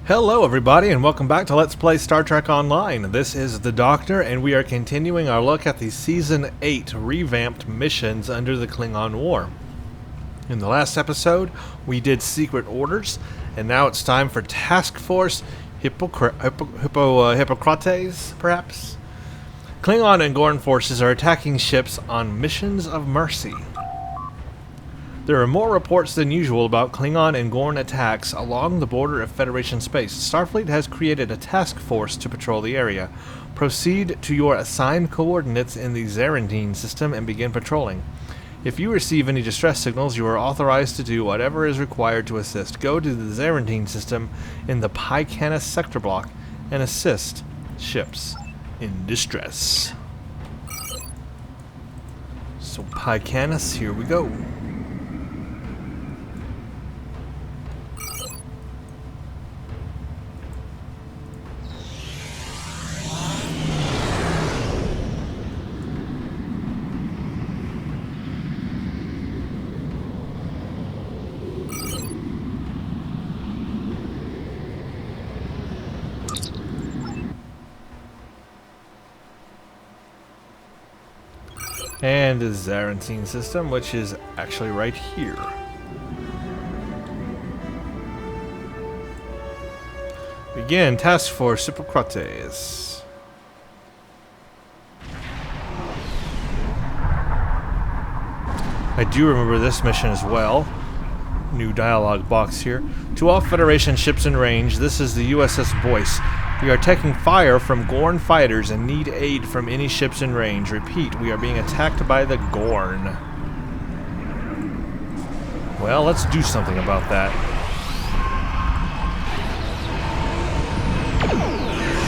Hello everybody and welcome back to Let's Play Star Trek Online. This is the Doctor and we are continuing our look at the Season 8 revamped missions under the Klingon War. In the last episode, we did Secret Orders, and now it's time for Task Force Hippocrates, perhaps? Klingon and Gorn forces are attacking ships on missions of mercy. There are more reports than usual about Klingon and Gorn attacks along the border of Federation space. Starfleet has created a task force to patrol the area. Proceed to your assigned coordinates in the Zarantine system and begin patrolling. If you receive any distress signals, you are authorized to do whatever is required to assist. Go to the Zarantine system in the Pycanis sector block and assist ships in distress. So Pycanis, here we go. And the Zarantine system, which is actually right here. Begin Task Force Hippocrates. I do remember this mission as well. New dialogue box here. To all Federation ships in range, this is the USS Boyce. We are taking fire from Gorn fighters and need aid from any ships in range. Repeat, we are being attacked by the Gorn. Well, let's do something about that.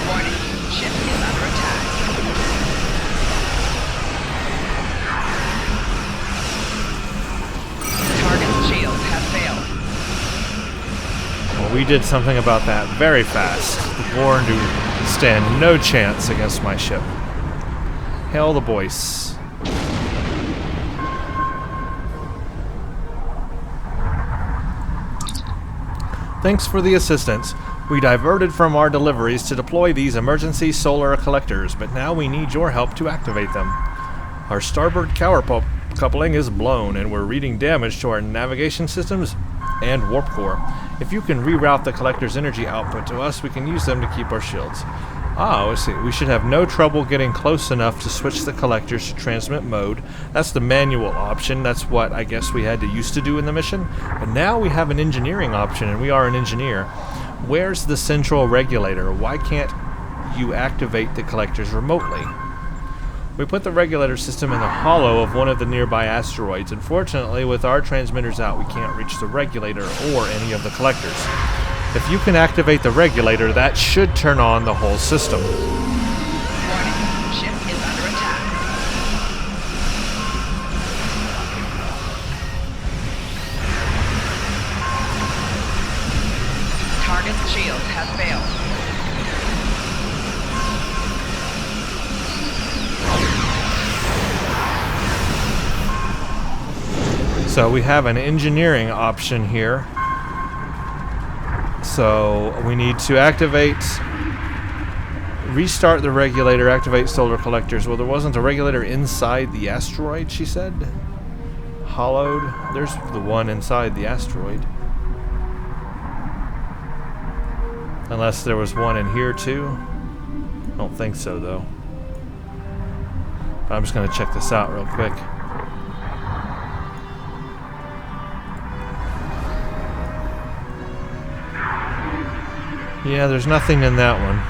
Warning, ship is under attack. Target's shields have failed. Well, we did something about that very fast. The Gorn do stand no chance against my ship. Hail the Boyce. Thanks for the assistance. We diverted from our deliveries to deploy these emergency solar collectors, but now we need your help to activate them. Our starboard coupling is blown, and we're reading damage to our navigation systems and warp core. If you can reroute the collector's energy output to us, we can use them to keep our shields. Ah, let's see. We should have no trouble getting close enough to switch the collectors to transmit mode. That's the manual option. That's what I guess we had to used to do in the mission. But now we have an engineering option, and we are an engineer. Where's the central regulator? Why can't you activate the collectors remotely? We put the regulator system in the hollow of one of the nearby asteroids. Unfortunately, with our transmitters out, we can't reach the regulator or any of the collectors. If you can activate the regulator, that should turn on the whole system. Warning, ship is under attack. Target's shields have failed. So we have an engineering option here. So we need to restart the regulator, activate solar collectors. Well, there wasn't a regulator inside the asteroid, she said. Hollowed. There's the one inside the asteroid. Unless there was one in here too. I don't think so though. But I'm just going to check this out real quick. Yeah, there's nothing in that one.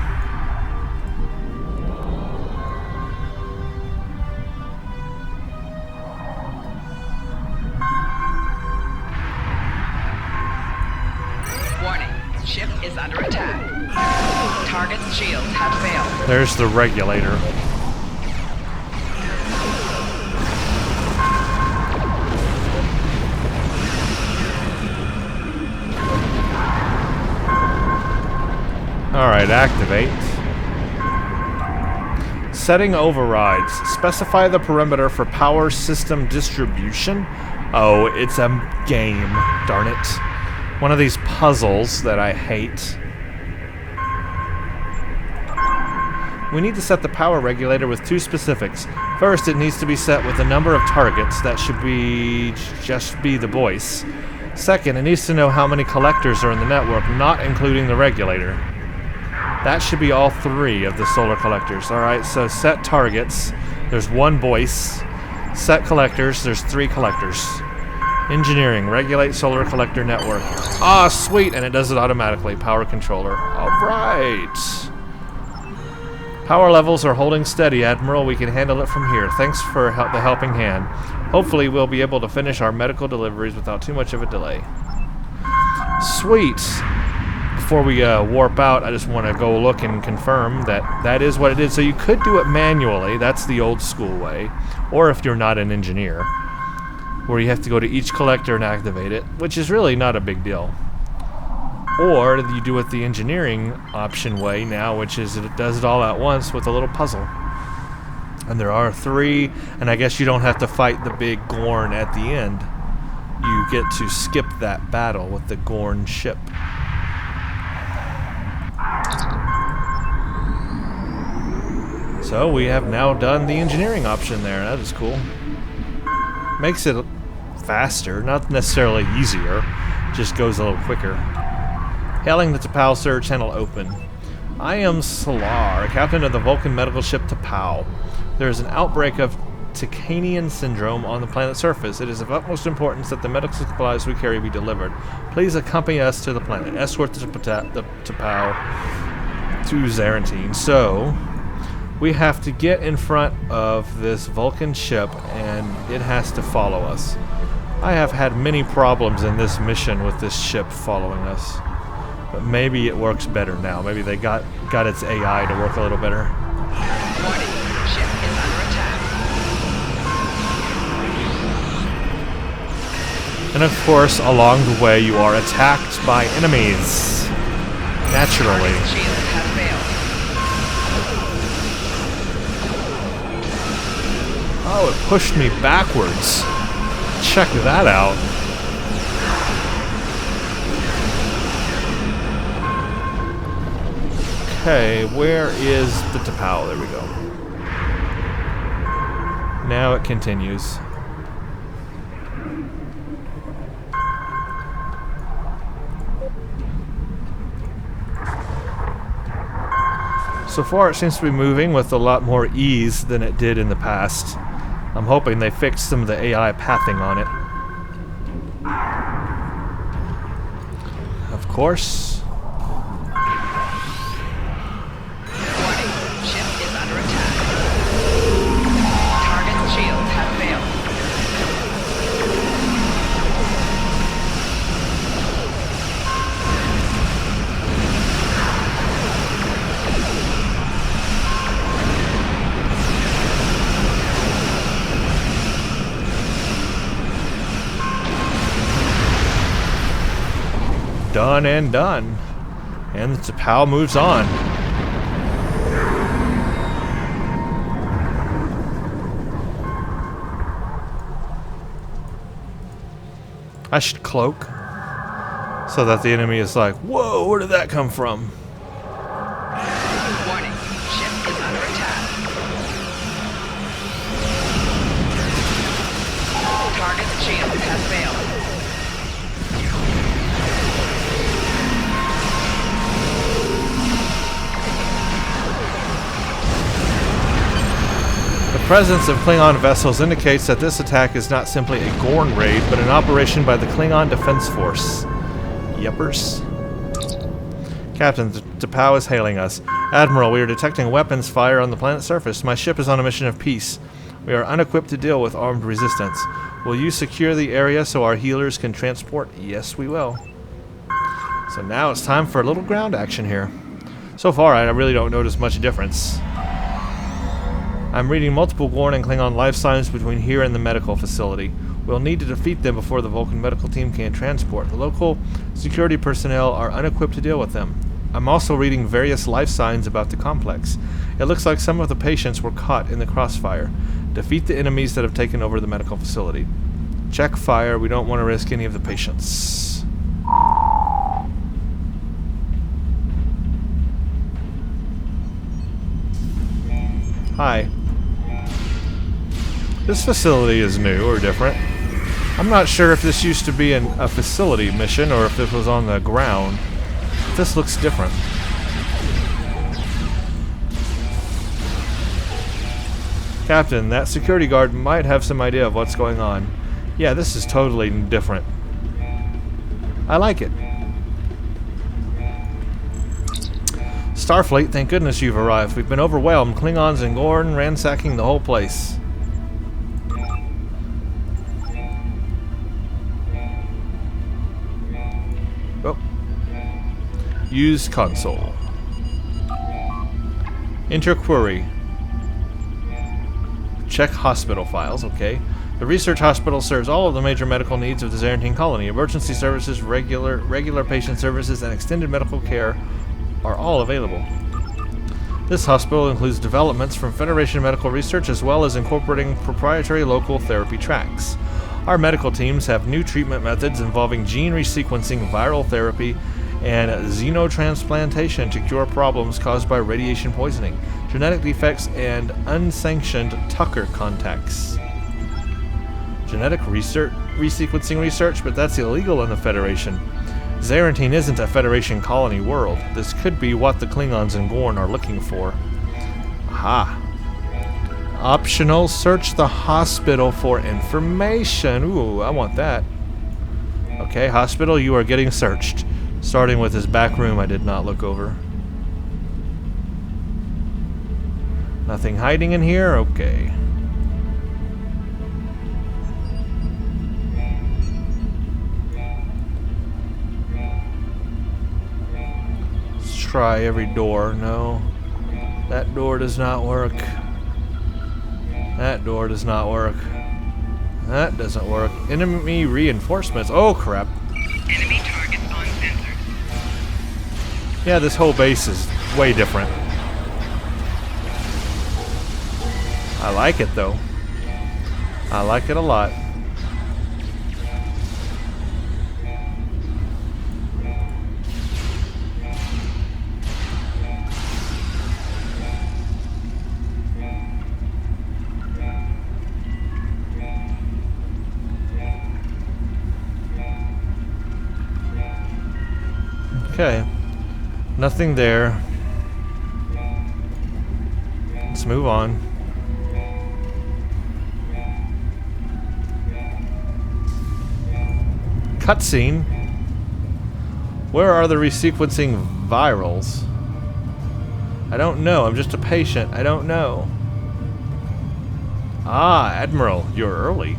Warning, ship is under attack. Target's shields have failed. There's the regulator. Alright, activate. Setting overrides. Specify the perimeter for power system distribution. Oh, it's a game. Darn it. One of these puzzles that I hate. We need to set the power regulator with 2 specifics. First, it needs to be set with the number of targets. That should be just be the voice. Second, it needs to know how many collectors are in the network, not including the regulator. That should be all 3 of the solar collectors. Alright, so set targets. There's 1 voice. Set collectors. There's 3 collectors. Engineering. Regulate solar collector network. Ah, sweet! And it does it automatically. Power controller. Alright. Power levels are holding steady, Admiral. We can handle it from here. Thanks for the helping hand. Hopefully we'll be able to finish our medical deliveries without too much of a delay. Sweet! Before we warp out, I just want to go look and confirm that that is what it is. So you could do it manually. That's the old school way. Or if you're not an engineer, where you have to go to each collector and activate it, which is really not a big deal. Or you do it the engineering option way now, which is it does it all at once with a little puzzle. And there are 3, and I guess you don't have to fight the big Gorn at the end. You get to skip that battle with the Gorn ship. So we have now done the engineering option there. That is cool. Makes it faster, not necessarily easier, just goes a little quicker. Hailing the T'Pau, sir. Channel open. I am Solar, captain of the Vulcan medical ship T'Pau. There is an outbreak of Tacanian syndrome on the planet's surface. It is of utmost importance that the medical supplies we carry be delivered. Please accompany us to the planet. Escort the T'Pau to Zarantine. So, we have to get in front of this Vulcan ship, and it has to follow us. I have had many problems in this mission with this ship following us. But maybe it works better now. Maybe they got its AI to work a little better. Warning, ship is under attack. And of course, along the way, you are attacked by enemies. Naturally. Target shield has failed. Oh, it pushed me backwards. Check that out. Okay, where is the T'Pau? There we go. Now it continues. So far it seems to be moving with a lot more ease than it did in the past. I'm hoping they fixed some of the AI pathing on it. Of course. Warning, ship is under attack. Target shields have failed. Done and done. And the T'Pau moves on. I should cloak so that the enemy is like, whoa, where did that come from? Warning, ship is under attack. Target shield has failed. The presence of Klingon vessels indicates that this attack is not simply a Gorn raid, but an operation by the Klingon Defense Force. Yepers. Captain, T'Pau is hailing us. Admiral, we are detecting weapons fire on the planet's surface. My ship is on a mission of peace. We are unequipped to deal with armed resistance. Will you secure the area so our healers can transport? Yes, we will. So now it's time for a little ground action here. So far, I really don't notice much difference. I'm reading multiple Gorn and Klingon life signs between here and the medical facility. We'll need to defeat them before the Vulcan medical team can transport. The local security personnel are unequipped to deal with them. I'm also reading various life signs about the complex. It looks like some of the patients were caught in the crossfire. Defeat the enemies that have taken over the medical facility. Check fire. We don't want to risk any of the patients. Hi. This facility is new or different. I'm not sure if this used to be a facility mission or if this was on the ground. This looks different. Captain, that security guard might have some idea of what's going on. Yeah, this is totally different. I like it. Starfleet, thank goodness you've arrived. We've been overwhelmed. Klingons and Gorn ransacking the whole place. Oh. Use console. Enter query. Check hospital files, okay. The research hospital serves all of the major medical needs of the Zarantine colony. Emergency services, regular patient services, and extended medical care are all available. This hospital includes developments from Federation Medical Research as well as incorporating proprietary local therapy tracks. Our medical teams have new treatment methods involving gene resequencing, viral therapy, and xenotransplantation to cure problems caused by radiation poisoning, genetic defects, and unsanctioned Tucker contacts. Genetic resequencing research, but that's illegal in the Federation. Zarantine isn't a Federation colony world. This could be what the Klingons and Gorn are looking for. Aha. Optional, search the hospital for information. Ooh, I want that. Okay, hospital, you are getting searched. Starting with this back room I did not look over. Nothing hiding in here? Okay. Let's try every door. No. That door does not work. That door does not work. That doesn't work. Enemy reinforcements. Oh, crap. Enemy targets uncensored. Yeah, this whole base is way different. I like it, though. I like it a lot. Okay. Nothing there. Let's move on. Cutscene. Where are the resequencing virals? I don't know. I'm just a patient. I don't know. Ah, Admiral, you're early.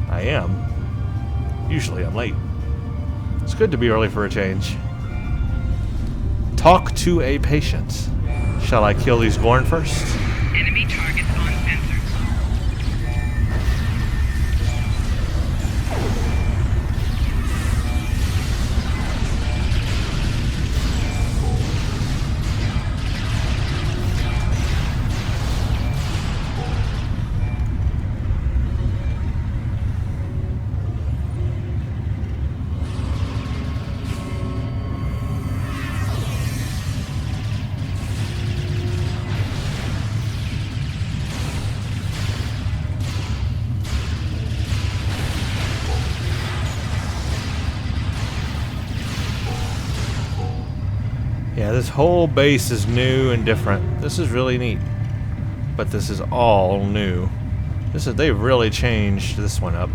I am. Usually I'm late. It's good to be early for a change. Talk to a patient. Shall I kill these Gorn first? Enemy targets uncensored. Yeah, this whole base is new and different. This is really neat. But this is all new. They've really changed this one up.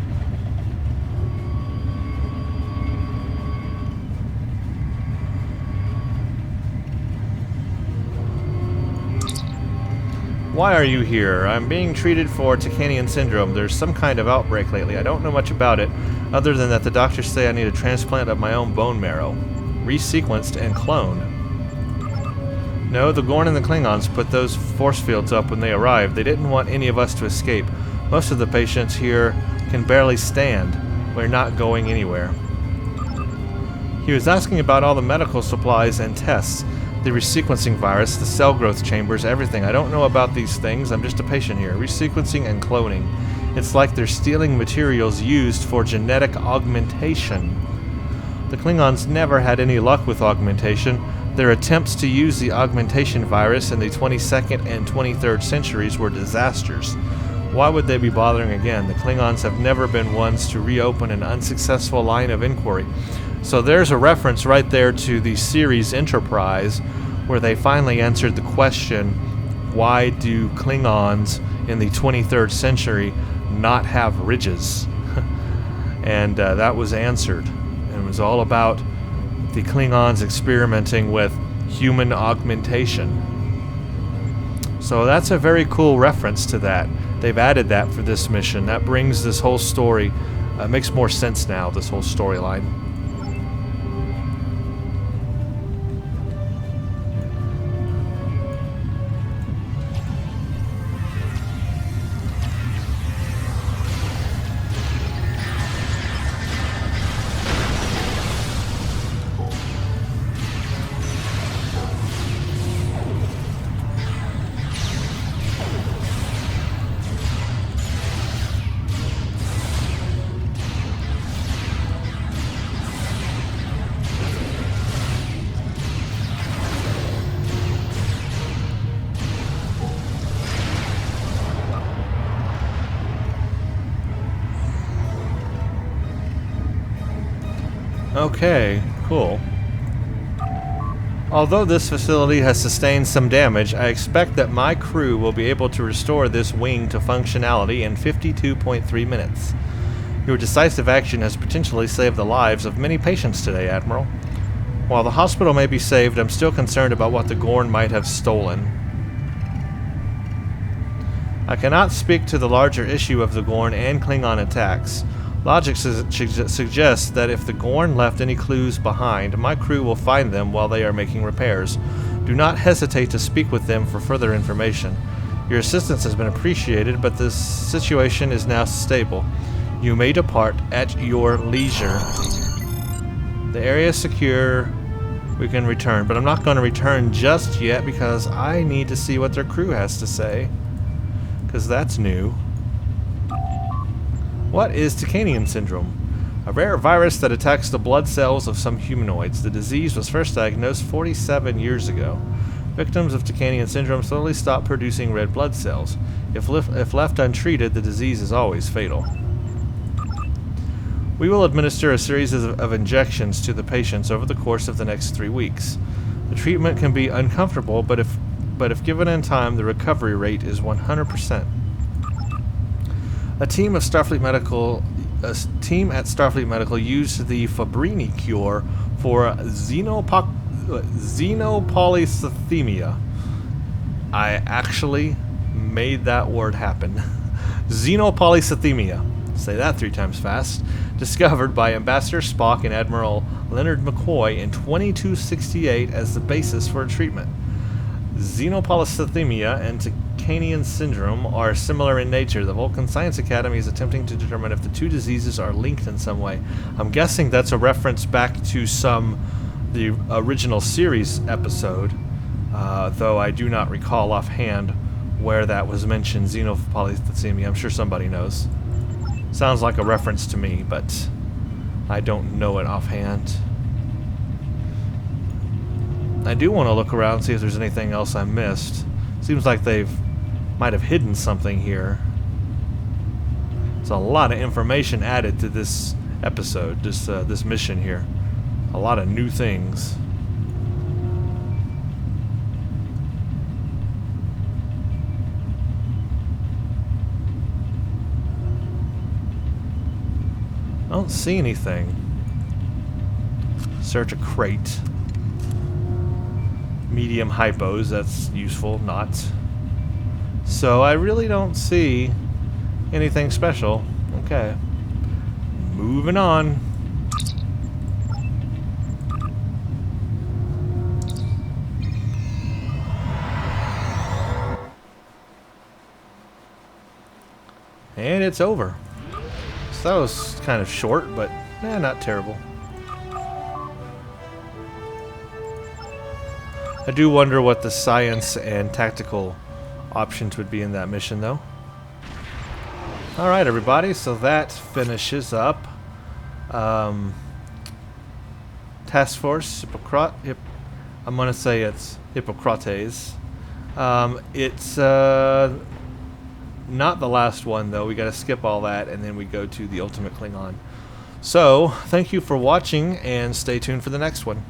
Why are you here? I'm being treated for Tacanian syndrome. There's some kind of outbreak lately. I don't know much about it, other than that the doctors say I need a transplant of my own bone marrow. Resequenced and cloned. No, the Gorn and the Klingons put those force fields up when they arrived. They didn't want any of us to escape. Most of the patients here can barely stand. We're not going anywhere. He was asking about all the medical supplies and tests. The resequencing virus, the cell growth chambers, everything. I don't know about these things. I'm just a patient here. Resequencing and cloning. It's like they're stealing materials used for genetic augmentation. The Klingons never had any luck with augmentation. Their attempts to use the augmentation virus in the 22nd and 23rd centuries were disasters. Why would they be bothering again? The Klingons have never been ones to reopen an unsuccessful line of inquiry. So there's a reference right there to the series Enterprise, where they finally answered the question, why do Klingons in the 23rd century not have ridges? And that was answered. And it was all about the Klingons experimenting with human augmentation. So that's a very cool reference to that. They've added that for this mission. That brings this whole story, makes more sense now, this whole storyline. Okay, cool. Although this facility has sustained some damage, I expect that my crew will be able to restore this wing to functionality in 52.3 minutes. Your decisive action has potentially saved the lives of many patients today, Admiral. While the hospital may be saved, I'm still concerned about what the Gorn might have stolen. I cannot speak to the larger issue of the Gorn and Klingon attacks. Logic suggests that if the Gorn left any clues behind, my crew will find them while they are making repairs. Do not hesitate to speak with them for further information. Your assistance has been appreciated, but the situation is now stable. You may depart at your leisure. The area is secure. We can return, but I'm not going to return just yet because I need to see what their crew has to say. Because that's new. What is Tacanian syndrome? A rare virus that attacks the blood cells of some humanoids. The disease was first diagnosed 47 years ago. Victims of Tacanian syndrome slowly stop producing red blood cells. If left untreated, the disease is always fatal. We will administer a series of injections to the patients over the course of the next 3 weeks. The treatment can be uncomfortable, but if given in time, the recovery rate is 100%. A team at Starfleet Medical used the Fabrini cure for xenopolycythemia. I actually made that word happen. Xenopolycythemia. Say that 3 times fast. Discovered by Ambassador Spock and Admiral Leonard McCoy in 2268 as the basis for a treatment. Xenopolycythemia and Tacanian syndrome are similar in nature. The Vulcan Science Academy is attempting to determine if the 2 diseases are linked in some way. I'm guessing that's a reference back to the original series episode, though I do not recall offhand where that was mentioned, xenopolycythemia. I'm sure somebody knows. Sounds like a reference to me, but I don't know it offhand. I do want to look around and see if there's anything else I missed. Seems like might have hidden something here. There's a lot of information added to this episode, this mission here. A lot of new things. I don't see anything. Search a crate. Medium hypos, that's useful, not. So I really don't see anything special. Okay. Moving on. And it's over. So that was kind of short, but not terrible. I do wonder what the science and tactical options would be in that mission, though. Alright, everybody, so that finishes up Task Force I'm going to say it's Hippocrates. It's not the last one, though. We got to skip all that, and then we go to the Ultimate Klingon. So, thank you for watching, and stay tuned for the next one.